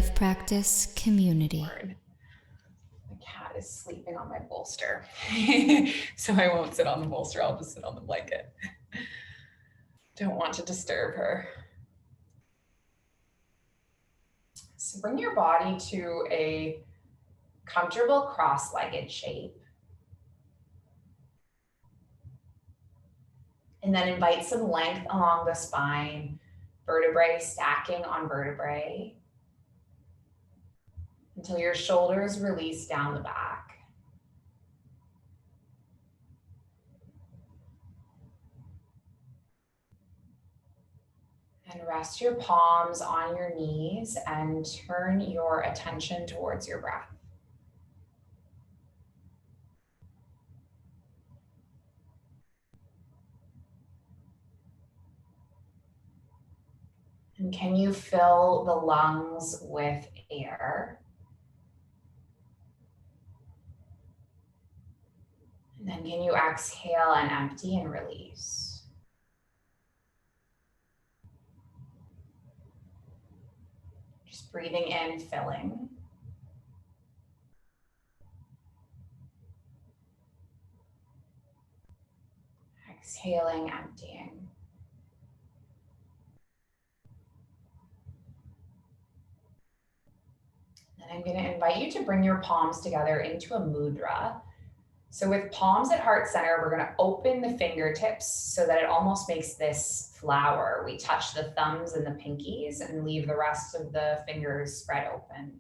Life Practice community. The cat is sleeping on my bolster. So I won't sit on the bolster, I'll just sit on the blanket. Don't want to disturb her. So bring your body to a comfortable cross-legged shape. And then invite some length along the spine, vertebrae stacking on vertebrae, until your shoulders release down the back. And rest your palms on your knees and turn your attention towards your breath. And can you fill the lungs with air? And then can you exhale and empty and release? Just breathing in, filling. Exhaling, emptying. And I'm going to invite you to bring your palms together into a mudra. So with palms at heart center, we're going to open the fingertips so that it almost makes this flower. We touch the thumbs and the pinkies and leave the rest of the fingers spread open.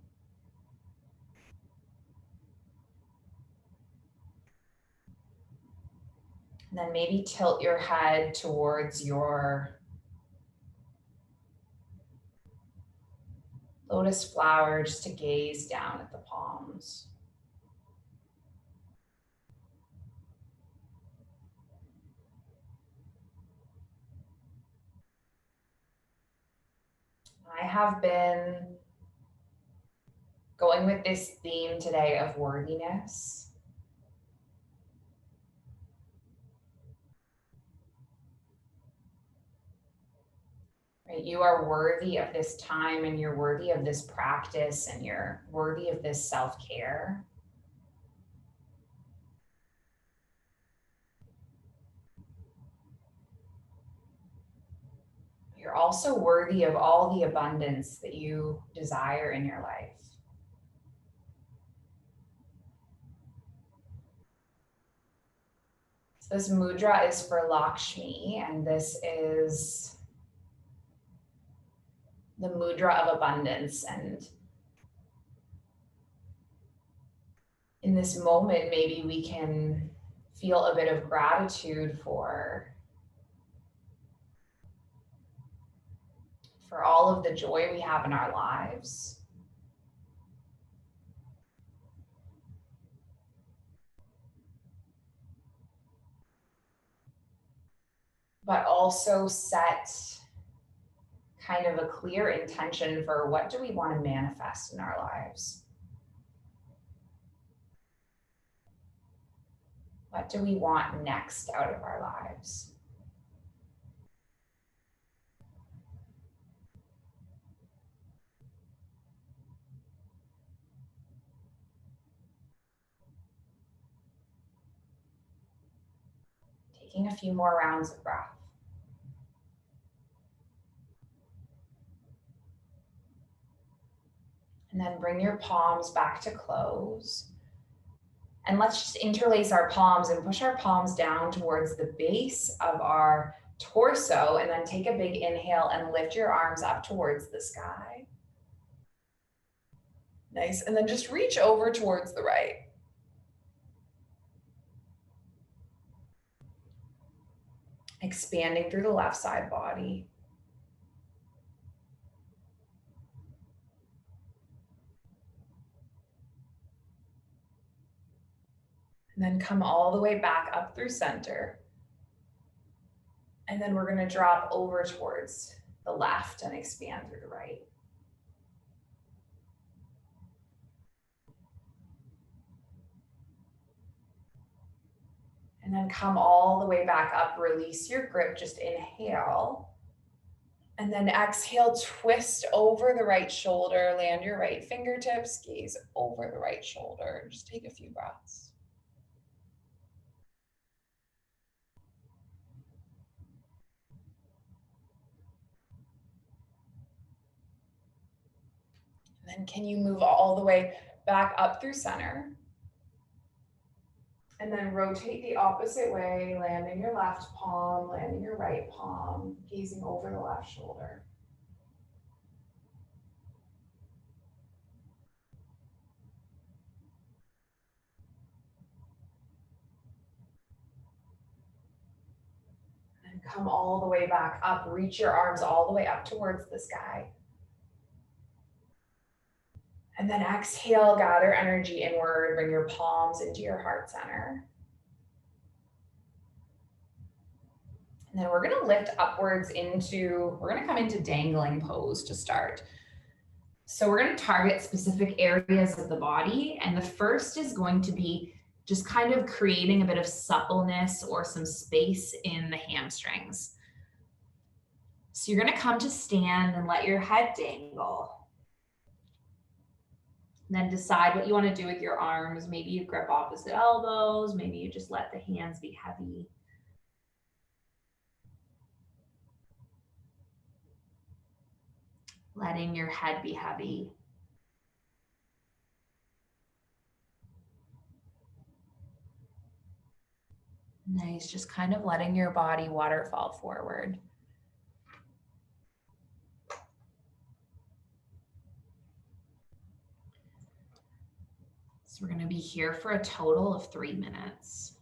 And then maybe tilt your head towards your lotus flower just to gaze down at the palms. I have been going with this theme today of worthiness. Right? You are worthy of this time, and you're worthy of this practice, and you're worthy of this self-care. You're also worthy of all the abundance that you desire in your life. So this mudra is for Lakshmi, and this is the mudra of abundance. And in this moment, maybe we can feel a bit of gratitude for all of the joy we have in our lives. But also set kind of a clear intention for what do we want to manifest in our lives? What do we want next out of our lives? Taking a few more rounds of breath. And then bring your palms back to close. And let's just interlace our palms and push our palms down towards the base of our torso, and then take a big inhale and lift your arms up towards the sky. Nice, and then just reach over towards the right. Expanding through the left side body. And then come all the way back up through center. And then we're going to drop over towards the left and expand through the right. And then come all the way back up, release your grip, just inhale. And then exhale, twist over the right shoulder, land your right fingertips, gaze over the right shoulder. Just take a few breaths. And then can you move all the way back up through center? And then rotate the opposite way, landing your left palm, landing your right palm, gazing over the left shoulder. And come all the way back up, reach your arms all the way up towards the sky. And then exhale, gather energy inward, bring your palms into your heart center. And then we're gonna lift upwards we're gonna come into dangling pose to start. So we're gonna target specific areas of the body. And the first is going to be just kind of creating a bit of suppleness or some space in the hamstrings. So you're gonna come to stand and let your head dangle. And then decide what you want to do with your arms. Maybe you grip opposite elbows. Maybe you just let the hands be heavy. Letting your head be heavy. Nice, just kind of letting your body waterfall forward. So we're going to be here for a total of 3 minutes.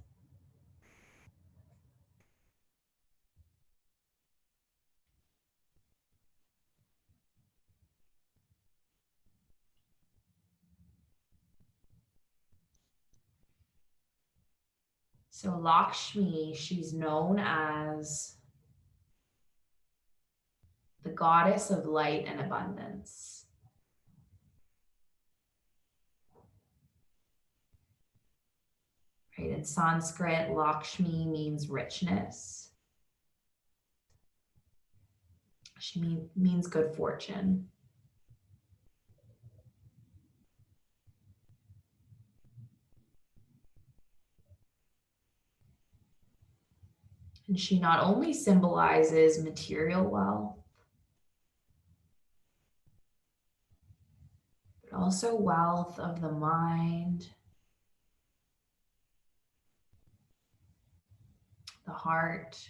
So Lakshmi, she's known as the goddess of light and abundance. Right? In Sanskrit, Lakshmi means richness. She means good fortune. And she not only symbolizes material wealth, but also wealth of the mind, the heart,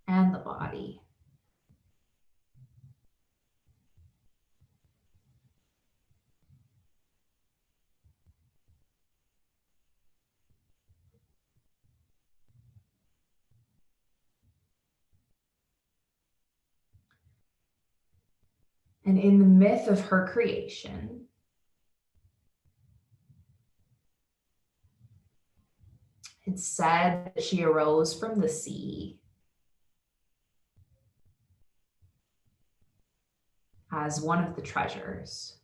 and the body. And in the myth of her creation, it's said that she arose from the sea as one of the treasures,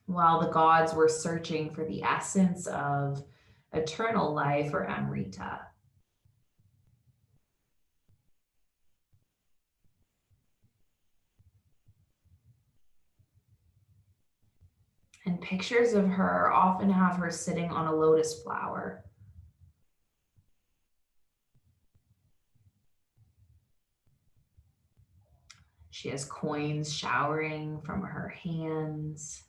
while the gods were searching for the essence of eternal life, or Amrita. And pictures of her often have her sitting on a lotus flower. She has coins showering from her hands.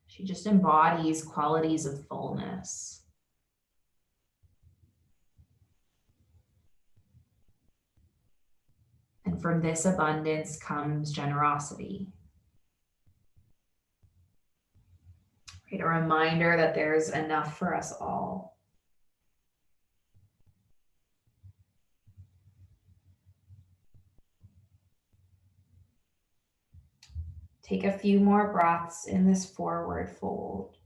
She just embodies qualities of fullness. And from this abundance comes generosity. Right? A reminder that there's enough for us all. Take a few more breaths in this forward fold.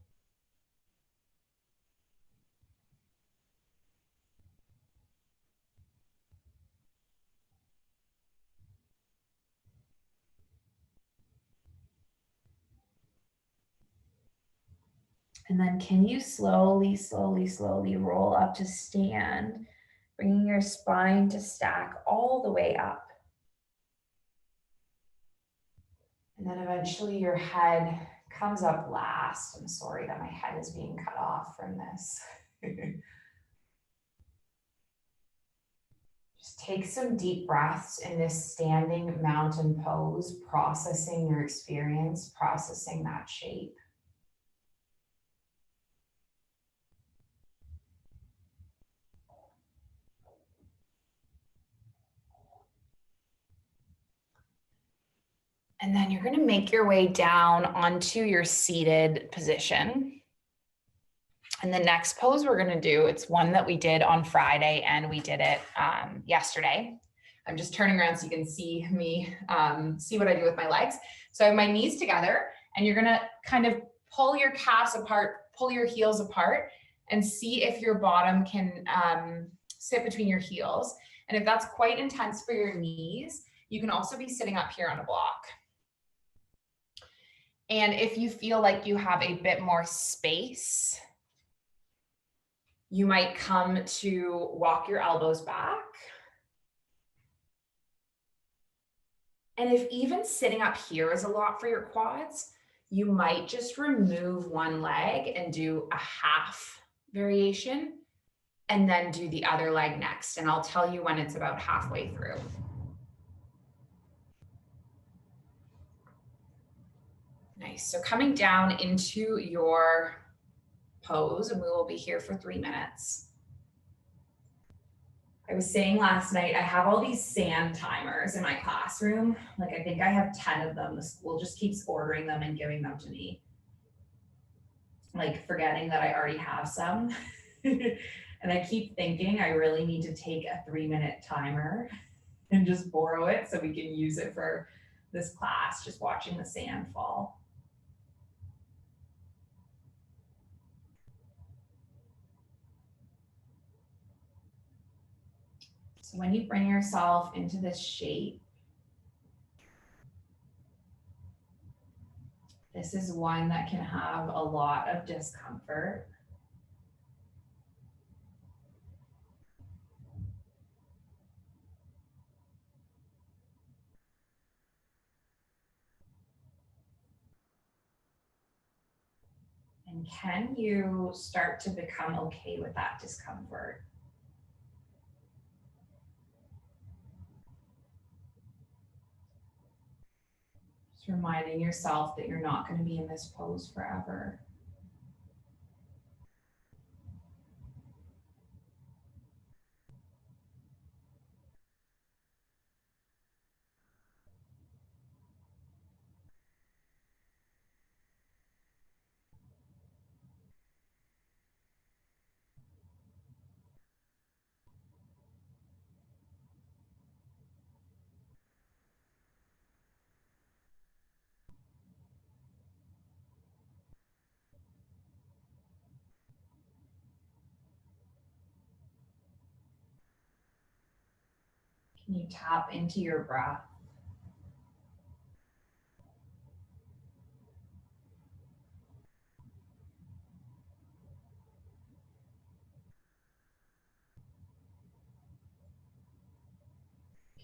And then can you slowly, slowly, slowly roll up to stand, bringing your spine to stack all the way up. And then eventually your head comes up last. I'm sorry that my head is being cut off from this. Just take some deep breaths in this standing mountain pose, processing your experience, processing that shape. And then you're going to make your way down onto your seated position. And the next pose we're going to do, it's one that we did on Friday and we did it yesterday. I'm just turning around so you can see me, see what I do with my legs. So I have my knees together and you're going to kind of pull your calves apart, pull your heels apart and see if your bottom can sit between your heels. And if that's quite intense for your knees, you can also be sitting up here on a block. And if you feel like you have a bit more space, you might come to walk your elbows back. And if even sitting up here is a lot for your quads, you might just remove one leg and do a half variation and then do the other leg next. And I'll tell you when it's about halfway through. Nice. So coming down into your pose, and we will be here for 3 minutes. I was saying last night, I have all these sand timers in my classroom. Like I think I have 10 of them. The school just keeps ordering them and giving them to me. Like forgetting that I already have some. And I keep thinking I really need to take a 3-minute timer and just borrow it so we can use it for this class, just watching the sand fall. So when you bring yourself into this shape, this is one that can have a lot of discomfort. And can you start to become okay with that discomfort? Just reminding yourself that you're not going to be in this pose forever. Can you tap into your breath?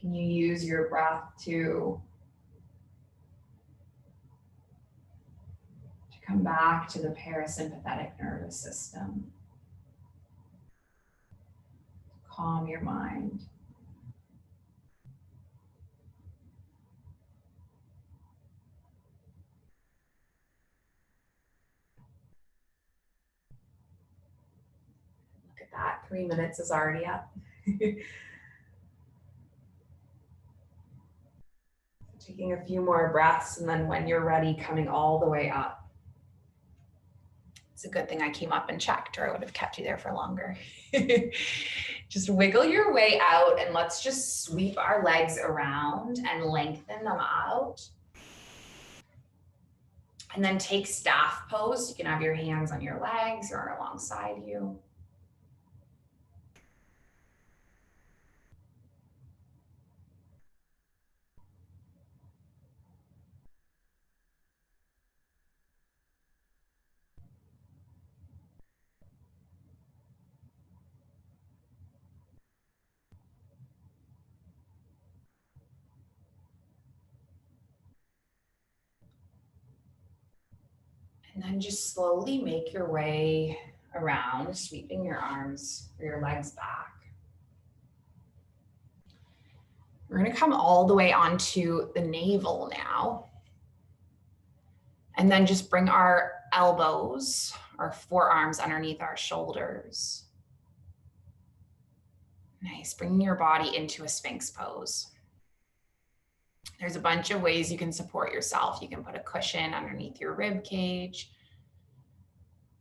Can you use your breath to come back to the parasympathetic nervous system? Calm your mind. Look at that, 3 minutes is already up. Taking a few more breaths, and then when you're ready, coming all the way up. It's a good thing I came up and checked, or I would have kept you there for longer. Just wiggle your way out, and let's just sweep our legs around and lengthen them out. And then take staff pose. You can have your hands on your legs or alongside you. And then just slowly make your way around, sweeping your arms or your legs back. We're going to come all the way onto the navel now. And then just bring our elbows, our forearms underneath our shoulders. Nice, bringing your body into a Sphinx pose. There's a bunch of ways you can support yourself. You can put a cushion underneath your rib cage.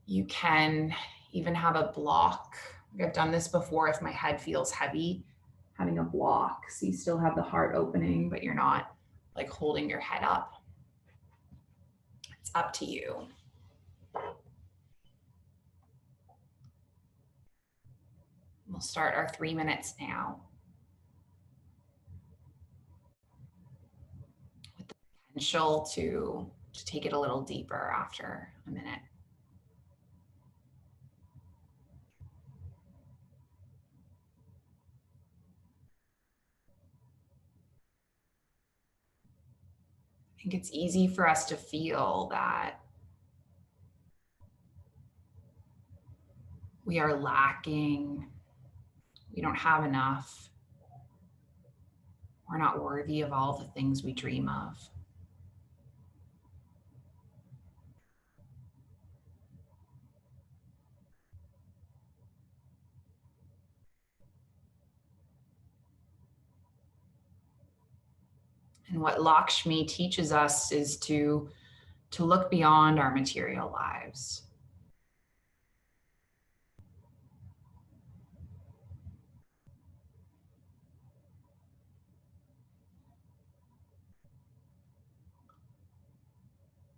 You can even have a block. I've done this before if my head feels heavy, having a block. So you still have the heart opening, but you're not like holding your head up. It's up to you. We'll start our 3 minutes now. With the potential to take it a little deeper after a minute. I think it's easy for us to feel that we are lacking, we don't have enough, we're not worthy of all the things we dream of. And what Lakshmi teaches us is to look beyond our material lives.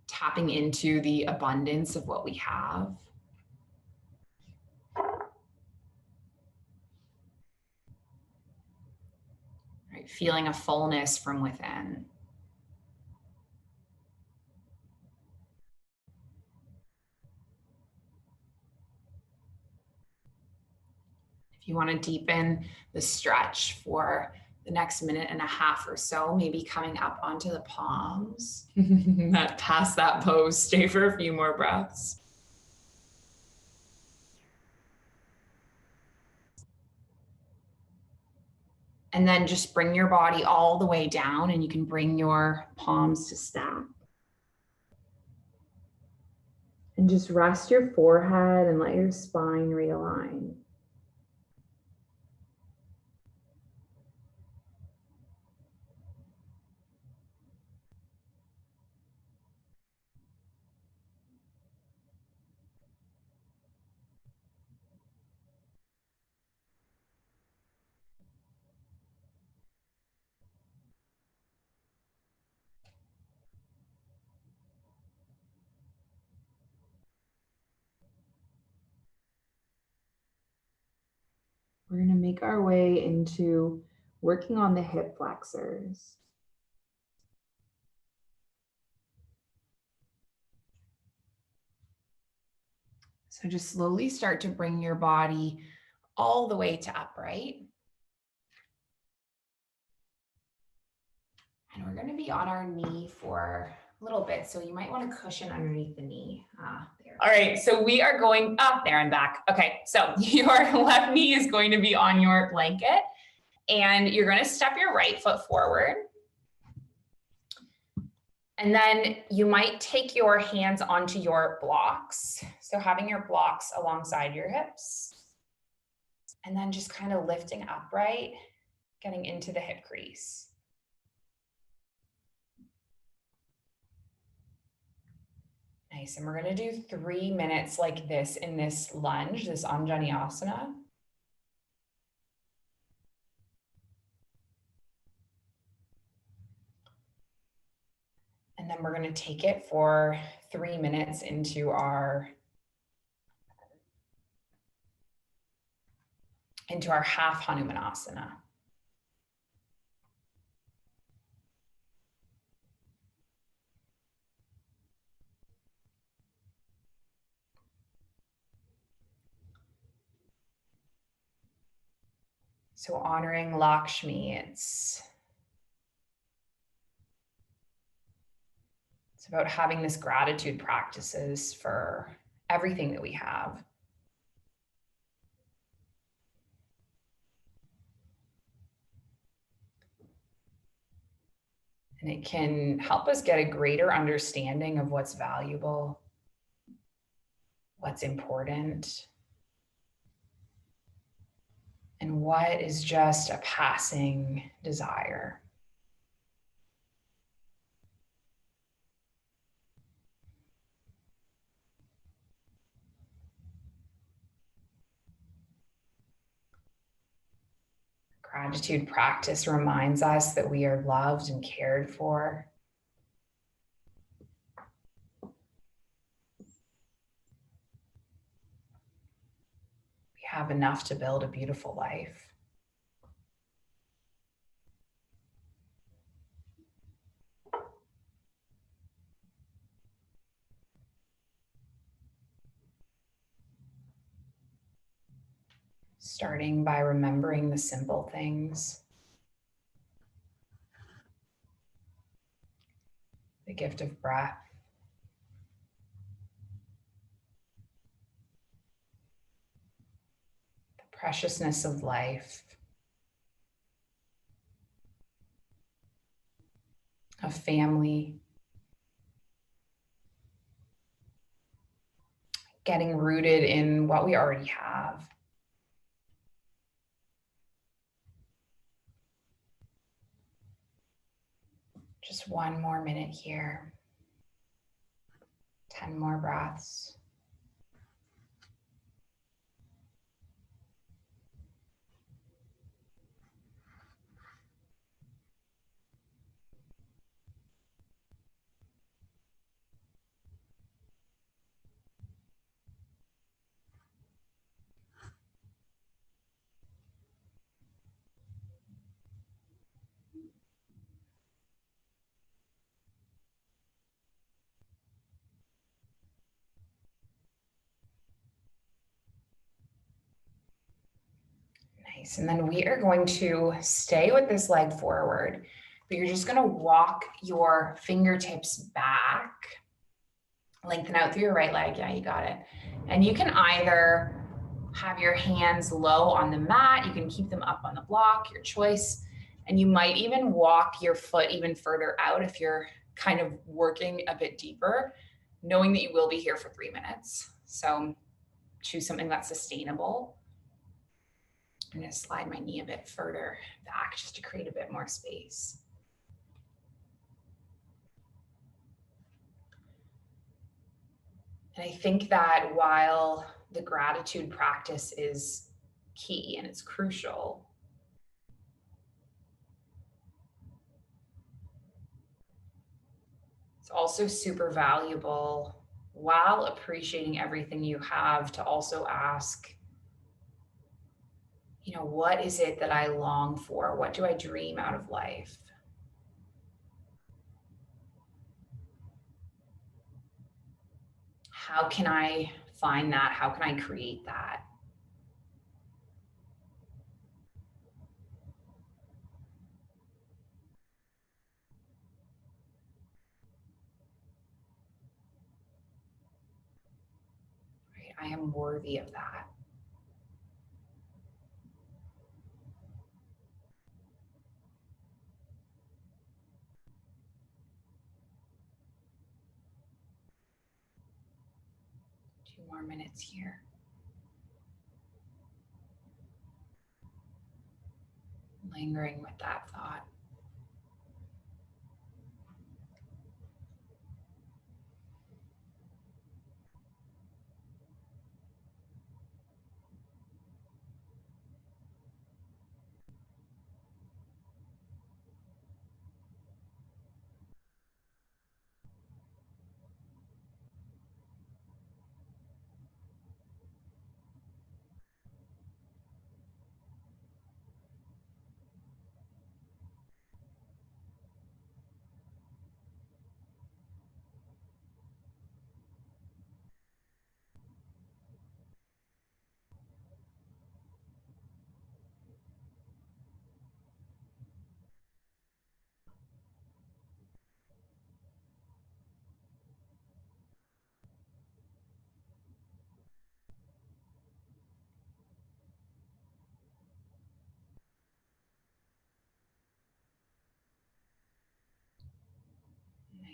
Tapping into the abundance of what we have. Right? Feeling a fullness from within. If you want to deepen the stretch for the next minute and a half or so, maybe coming up onto the palms. Past that pose, stay for a few more breaths. And then just bring your body all the way down, and you can bring your palms to stack. And just rest your forehead and let your spine realign. We're going to make our way into working on the hip flexors. So just slowly start to bring your body all the way to upright. And we're going to be on our knee for a little bit. So you might want to cushion underneath the knee. There. All right, so we are going up there and back. Okay, so your left knee is going to be on your blanket, and you're going to step your right foot forward. And then you might take your hands onto your blocks. So having your blocks alongside your hips. And then just kind of lifting upright, getting into the hip crease. Nice, and we're gonna do 3 minutes like this in this lunge, this Anjaneyasana. And then we're gonna take it for 3 minutes into our half Hanumanasana. So honoring Lakshmi, it's It's about having this gratitude practices for everything that we have. And it can help us get a greater understanding of what's valuable, what's important, and what is just a passing desire. Gratitude practice reminds us that we are loved and cared for. We have enough to build a beautiful life. Starting by remembering the simple things, the gift of breath, the preciousness of life, of family, getting rooted in what we already have. Just one more minute here. 10 more breaths. Nice. And then we are going to stay with this leg forward, but you're just going to walk your fingertips back, lengthen out through your right leg. Yeah, you got it. And you can either have your hands low on the mat, you can keep them up on the block, your choice. And you might even walk your foot even further out if you're kind of working a bit deeper, knowing that you will be here for 3 minutes. So choose something that's sustainable. I'm going to slide my knee a bit further back just to create a bit more space. And I think that while the gratitude practice is key and it's crucial, it's also super valuable while appreciating everything you have to also ask, what is it that I long for? What do I dream out of life? How can I find that? How can I create that? Right? I am worthy of that. Two more minutes here. Lingering with that thought.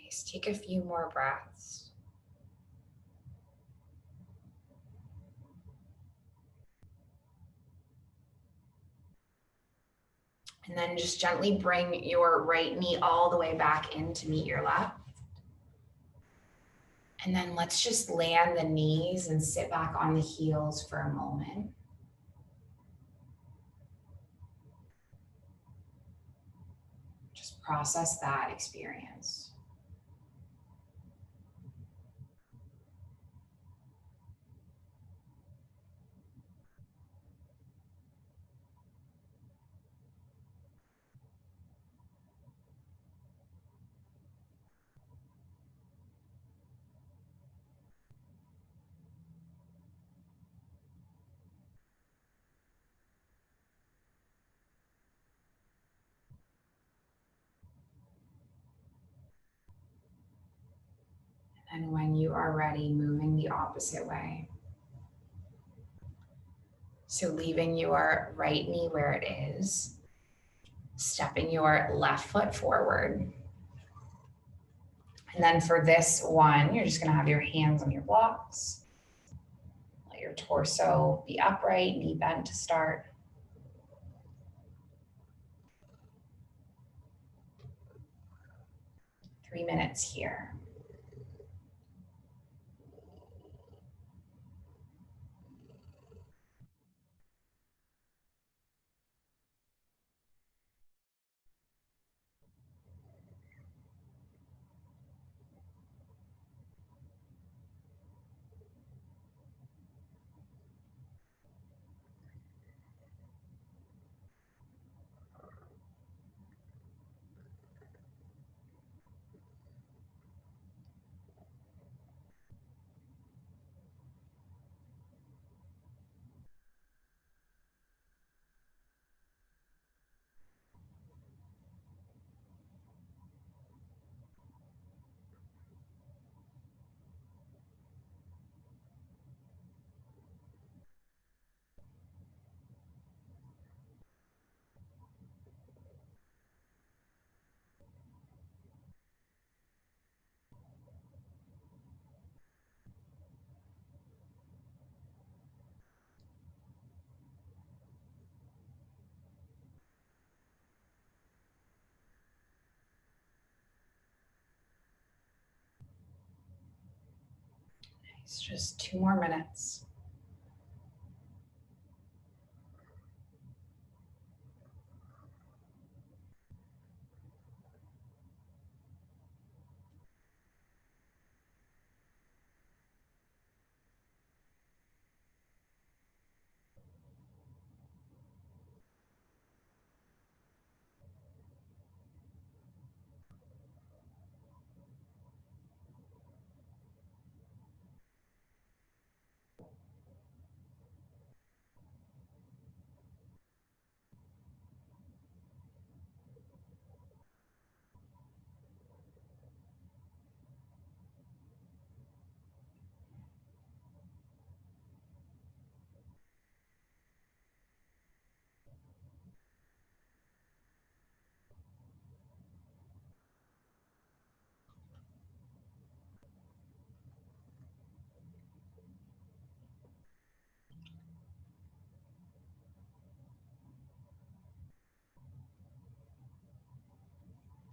Nice. Take a few more breaths. And then just gently bring your right knee all the way back in to meet your left. And then let's just land the knees and sit back on the heels for a moment. Just process that experience. And when you are ready, moving the opposite way. So leaving your right knee where it is, stepping your left foot forward. And then for this one, you're just gonna have your hands on your blocks. Let your torso be upright, knee bent to start. 3 minutes here. It's just 2 more minutes.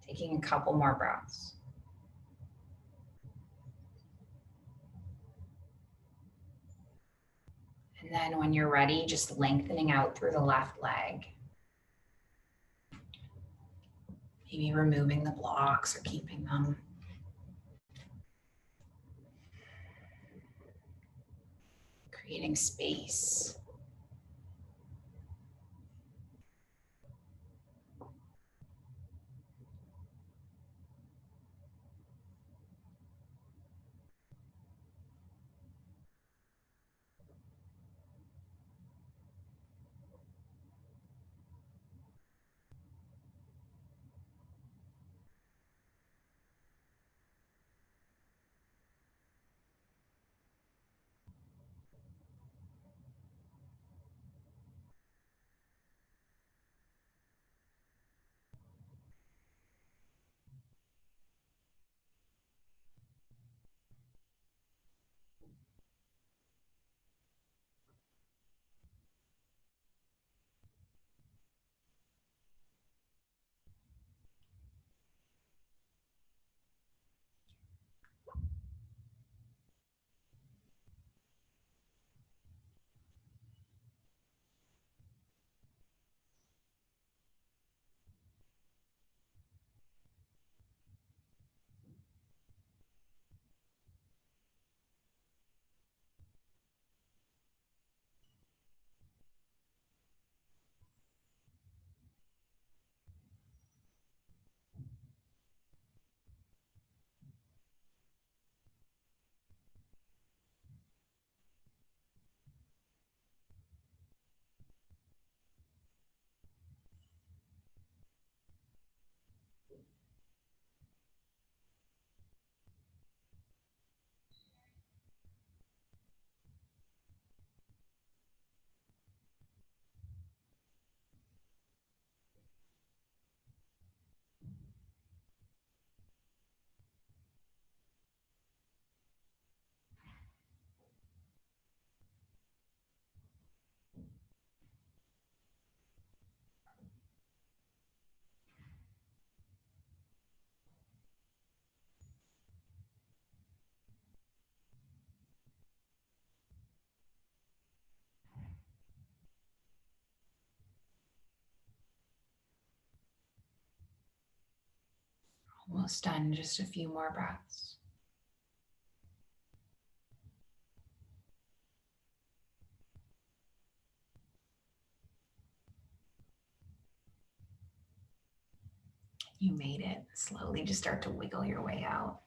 Taking a couple more breaths. And then when you're ready, just lengthening out through the left leg. Maybe removing the blocks or keeping them. Creating space. Almost done, just a few more breaths. You made it. Slowly just start to wiggle your way out.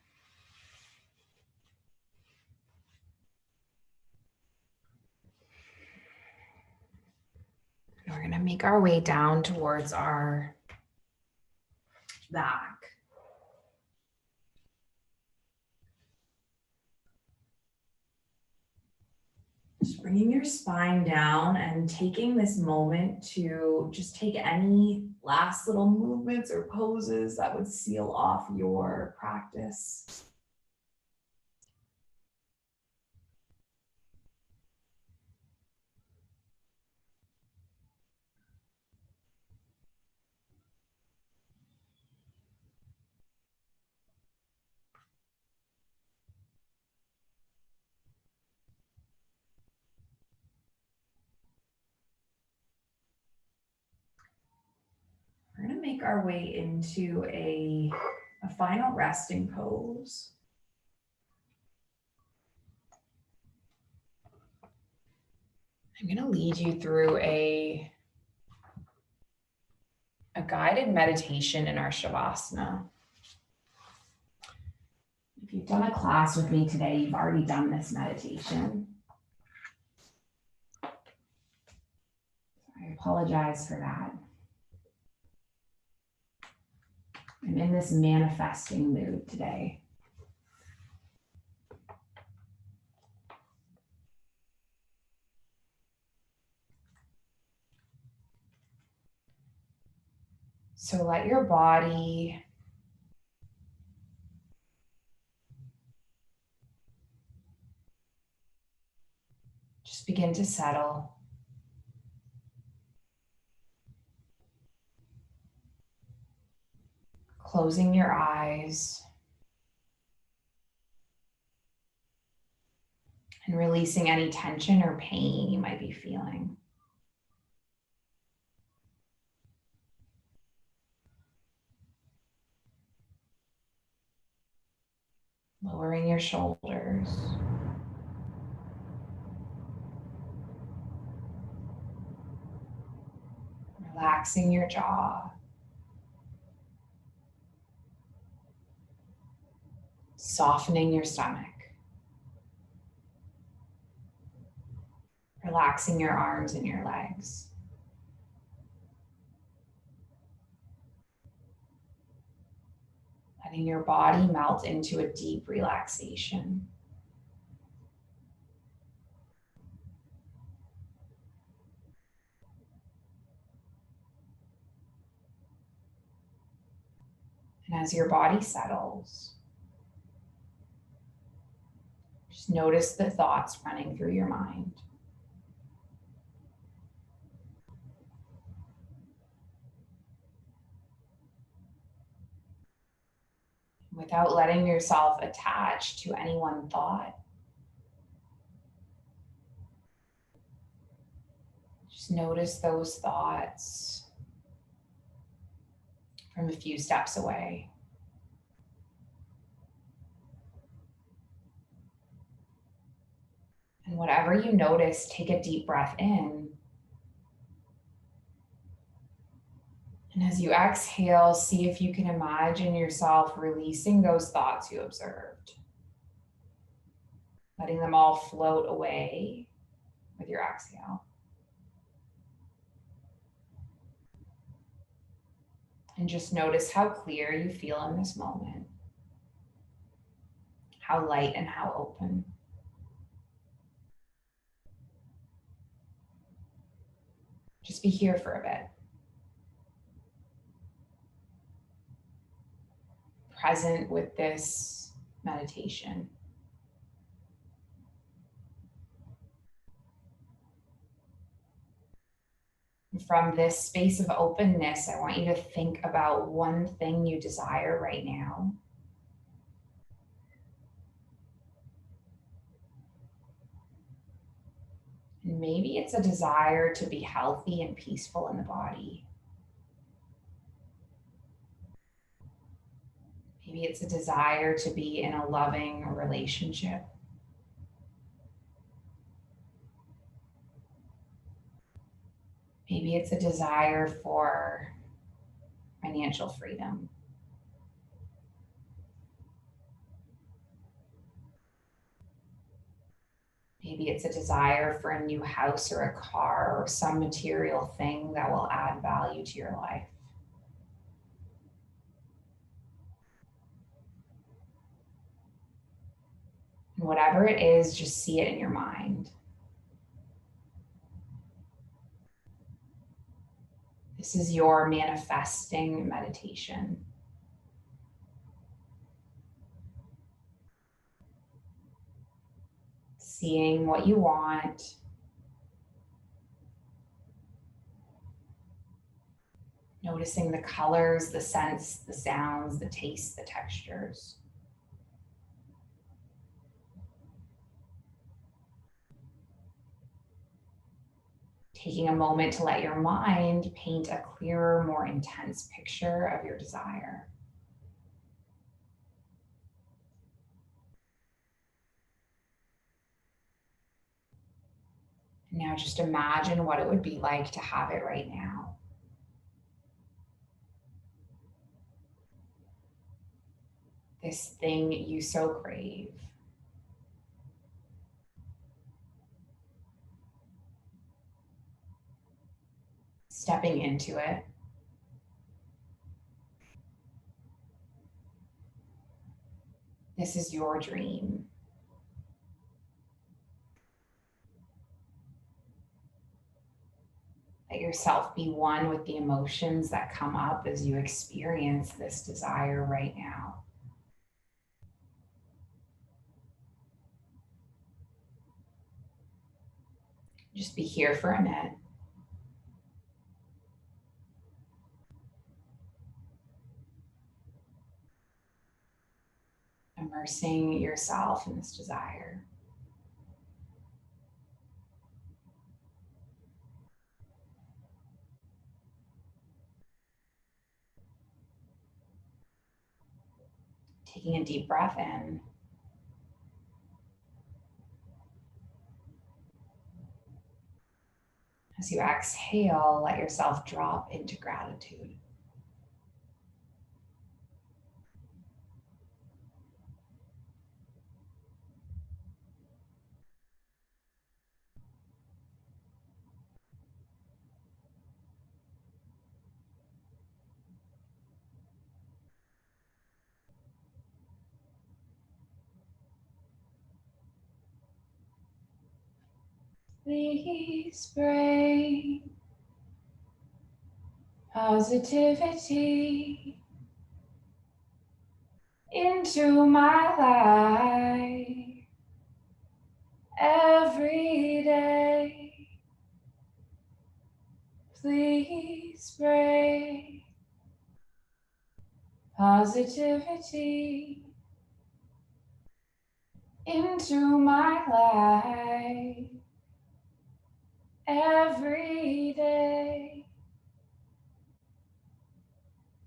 And we're going to make our way down towards our back. Just bringing your spine down and taking this moment to just take any last little movements or poses that would seal off your practice. We're going to make our way into a final resting pose. I'm going to lead you through a guided meditation in our Shavasana. If you've done a class with me today, you've already done this meditation. I apologize for that. I'm in this manifesting mood today. So let your body just begin to settle. Closing your eyes and releasing any tension or pain you might be feeling. Lowering your shoulders. Relaxing your jaw. Softening your stomach. Relaxing your arms and your legs. Letting your body melt into a deep relaxation. And as your body settles, just notice the thoughts running through your mind. Without letting yourself attach to any one thought, just notice those thoughts from a few steps away. And whatever you notice, take a deep breath in. And as you exhale, see if you can imagine yourself releasing those thoughts you observed, letting them all float away with your exhale. And just notice how clear you feel in this moment, how light and how open. Just be here for a bit. Present with this meditation. And from this space of openness, I want you to think about one thing you desire right now. And maybe it's a desire to be healthy and peaceful in the body. Maybe it's a desire to be in a loving relationship. Maybe it's a desire for financial freedom. Maybe it's a desire for a new house or a car or some material thing that will add value to your life. And whatever it is, just see it in your mind. This is your manifesting meditation. Seeing what you want, noticing the colors, the scents, the sounds, the tastes, the textures. Taking a moment to let your mind paint a clearer, more intense picture of your desire. And now just imagine what it would be like to have it right now. This thing you so crave. Stepping into it. This is your dream. Let yourself be one with the emotions that come up as you experience this desire right now. Just be here for a minute. Immersing yourself in this desire. Taking a deep breath in. As you exhale, let yourself drop into gratitude. Please bring positivity into my life every day. Please bring positivity into my life every day.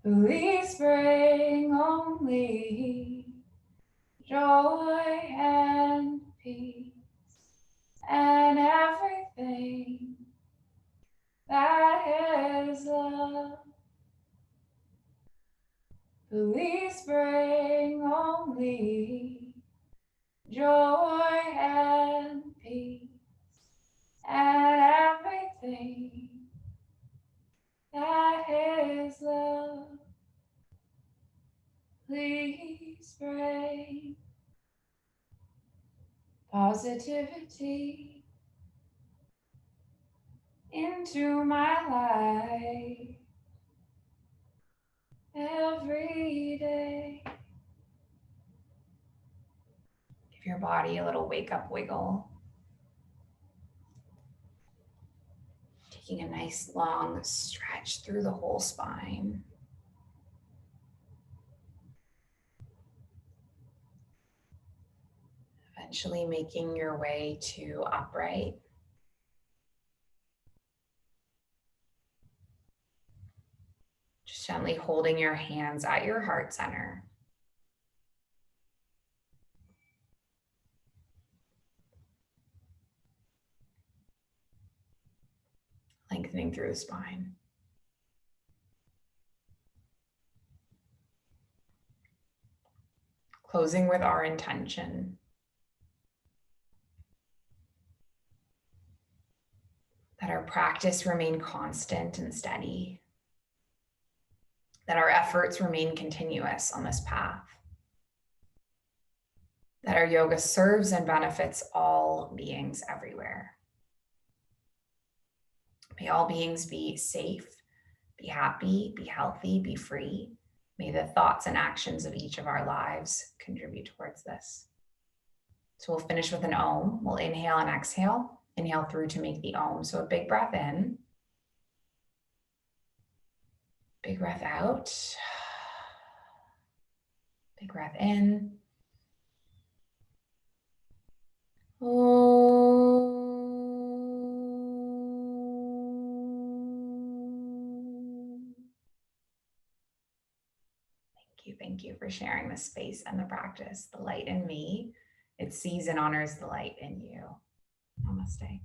Please bring only joy and peace and everything that is love. Please bring only joy and peace and everything that is love. Please bring positivity into my life every day. Give your body a little wake up wiggle. Taking a nice long stretch through the whole spine. Eventually making your way to upright. Just gently holding your hands at your heart center. moving through the spine. Closing with our intention. That our practice remain constant and steady. That our efforts remain continuous on this path. That our yoga serves and benefits all beings everywhere. May all beings be safe, be happy, be healthy, be free. May the thoughts and actions of each of our lives contribute towards this. So we'll finish with an Om. We'll inhale and exhale. Inhale through to make the Om. So a big breath in. Big breath out. Big breath in. Thank you for sharing the space and the practice. The light in me, it sees and honors the light in you. Namaste.